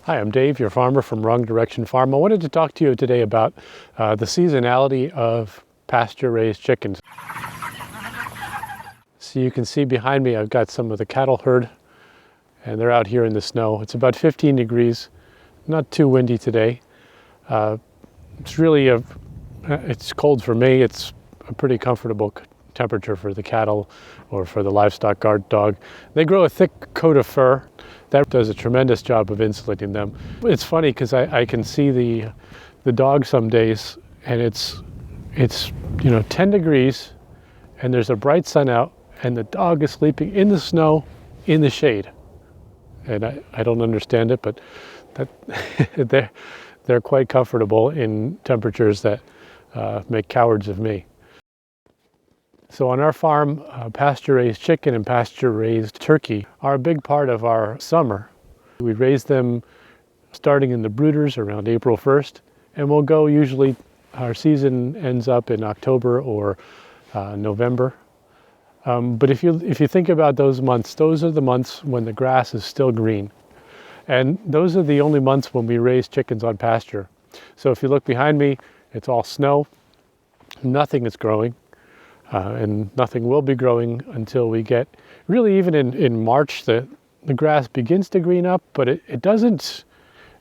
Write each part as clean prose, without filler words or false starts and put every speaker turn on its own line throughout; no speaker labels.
Hi, I'm Dave, your farmer from Wrong Direction Farm. I wanted to talk to you today about the seasonality of pasture-raised chickens. So you can see behind me, I've got some of the cattle herd, and they're out here in the snow. It's about 15 degrees, not too windy today. It's really it's cold for me. It's a pretty comfortable temperature for the cattle or for the livestock guard dog. They grow a thick coat of fur. That does a tremendous job of insulating them. It's funny because I can see the dog some days, and it's 10 degrees and there's a bright sun out and the dog is sleeping in the snow in the shade. And I don't understand it, but they're quite comfortable in temperatures that make cowards of me. So on our farm, pasture-raised chicken and pasture-raised turkey are a big part of our summer. We raise them starting in the brooders around April 1st, and we'll go usually, our season ends up in October or November. But if you think about those months, those are the months when the grass is still green. And those are the only months when we raise chickens on pasture. So if you look behind me, it's all snow, nothing is growing. And nothing will be growing until we get, really even in March, the grass begins to green up, but it doesn't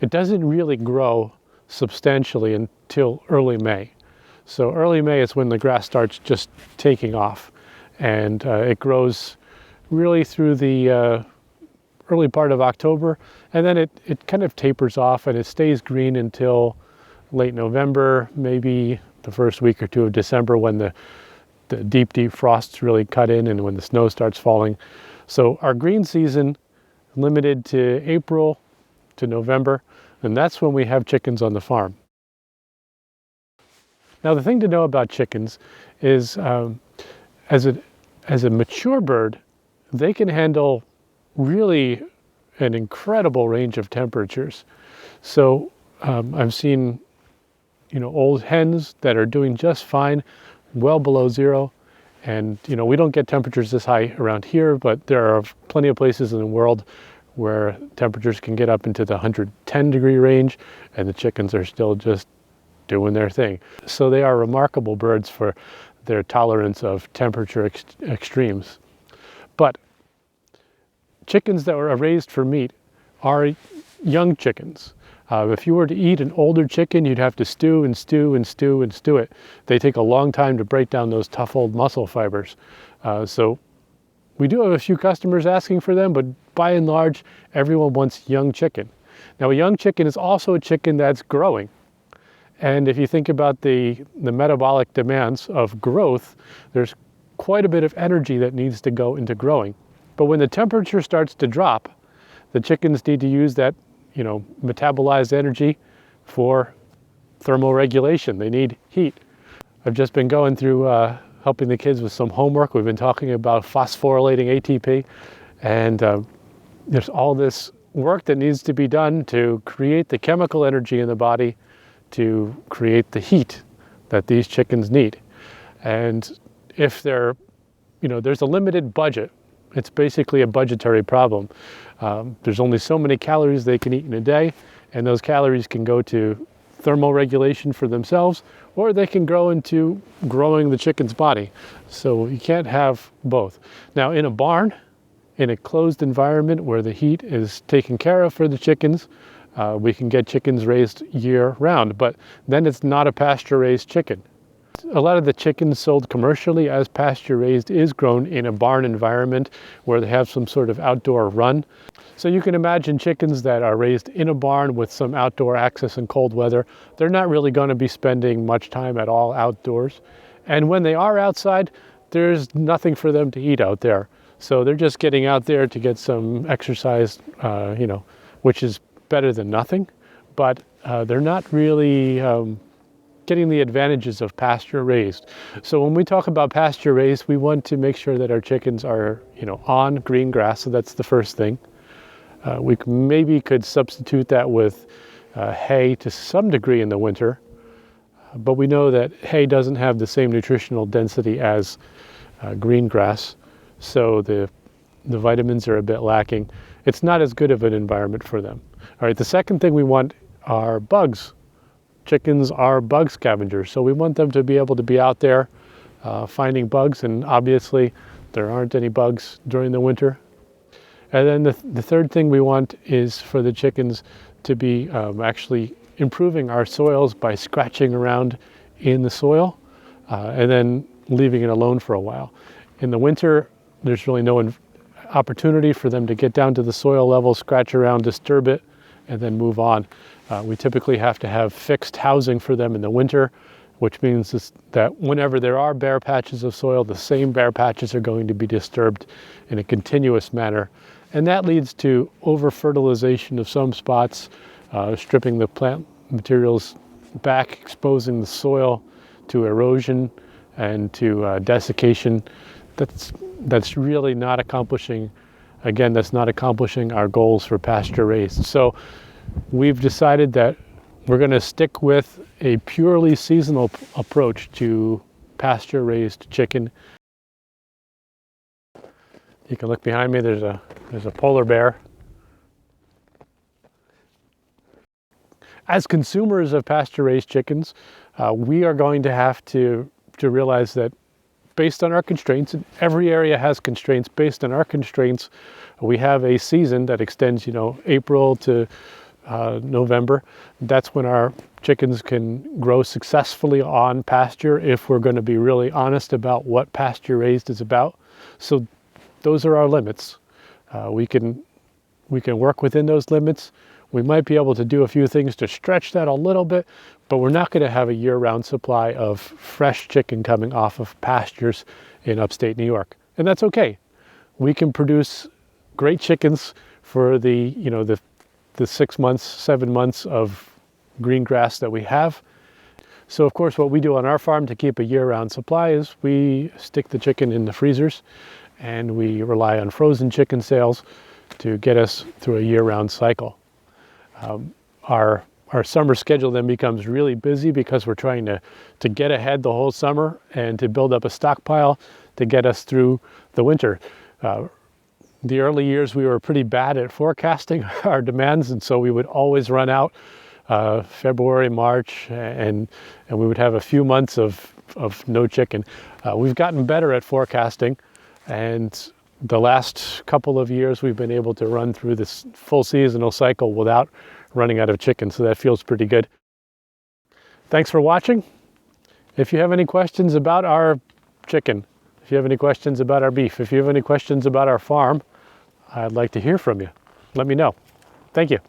really grow substantially until early May. So early May is when the grass starts just taking off, and it grows really through the early part of October, and then it kind of tapers off and it stays green until late November, maybe the first week or two of December, when the deep frosts really cut in and when the snow starts falling. So our green season limited to April to November, and that's when we have chickens on the farm. Now the thing to know about chickens is as a mature bird, they can handle really an incredible range of temperatures. So I've seen old hens that are doing just fine, well below zero. And we don't get temperatures this high around here, but there are plenty of places in the world where temperatures can get up into the 110 degree range and the chickens are still just doing their thing. So they are remarkable birds for their tolerance of temperature extremes. But chickens that are raised for meat are young chickens. If you were to eat an older chicken, you'd have to stew and stew and stew and stew it. They take a long time to break down those tough old muscle fibers. So we do have a few customers asking for them, but by and large, everyone wants young chicken. Now, a young chicken is also a chicken that's growing. And if you think about the metabolic demands of growth, there's quite a bit of energy that needs to go into growing. But when the temperature starts to drop, the chickens need to use that metabolized energy for thermoregulation. They need heat. I've just been going through helping the kids with some homework. We've been talking about phosphorylating ATP, and there's all this work that needs to be done to create the chemical energy in the body to create the heat that these chickens need. And if there's a limited budget, it's basically a budgetary problem. There's only so many calories they can eat in a day, and those calories can go to thermoregulation for themselves, or they can grow into growing the chicken's body. So you can't have both. Now, in a barn, in a closed environment where the heat is taken care of for the chickens, we can get chickens raised year round, but then it's not a pasture-raised chicken. A lot of the chickens sold commercially as pasture-raised is grown in a barn environment where they have some sort of outdoor run. So you can imagine chickens that are raised in a barn with some outdoor access in cold weather. They're not really going to be spending much time at all outdoors. And when they are outside, there's nothing for them to eat out there. So they're just getting out there to get some exercise, which is better than nothing. But they're not really getting the advantages of pasture raised. So when we talk about pasture raised, we want to make sure that our chickens are, on green grass. So that's the first thing. We maybe could substitute that with hay to some degree in the winter, but we know that hay doesn't have the same nutritional density as green grass, so the vitamins are a bit lacking. It's not as good of an environment for them. All right, the second thing we want are bugs. Chickens are bug scavengers, so we want them to be able to be out there finding bugs, and obviously there aren't any bugs during the winter. And then the third thing we want is for the chickens to be actually improving our soils by scratching around in the soil and then leaving it alone for a while. In the winter, there's really no opportunity for them to get down to the soil level, scratch around, disturb it, and then move on. We typically have to have fixed housing for them in the winter, which means that whenever there are bare patches of soil, the same bare patches are going to be disturbed in a continuous manner. And that leads to over-fertilization of some spots, stripping the plant materials back, exposing the soil to erosion and to desiccation. That's really not accomplishing, again, that's not accomplishing our goals for pasture raised. So we've decided that we're going to stick with a purely seasonal approach to pasture raised chicken. You can look behind me, there's a polar bear. As consumers of pasture-raised chickens, we are going to have to realize that based on our constraints, and every area has constraints, based on our constraints, we have a season that extends, April to November. That's when our chickens can grow successfully on pasture if we're going to be really honest about what pasture-raised is about. So those are our limits. We can work within those limits. We might be able to do a few things to stretch that a little bit, but we're not going to have a year-round supply of fresh chicken coming off of pastures in upstate New York. And that's okay. We can produce great chickens for the 6 months, 7 months of green grass that we have. So of course what we do on our farm to keep a year-round supply is we stick the chicken in the freezers, and we rely on frozen chicken sales to get us through a year-round cycle. Our summer schedule then becomes really busy because we're trying to get ahead the whole summer and to build up a stockpile to get us through the winter. The early years we were pretty bad at forecasting our demands, and so we would always run out February, March, and we would have a few months of no chicken. We've gotten better at forecasting, and the last couple of years we've been able to run through this full seasonal cycle without running out of chicken, so that feels pretty good. Thanks for watching. If you have any questions about our chicken, if you have any questions about our beef, if you have any questions about our farm, I'd like to hear from you. Let me know. Thank you.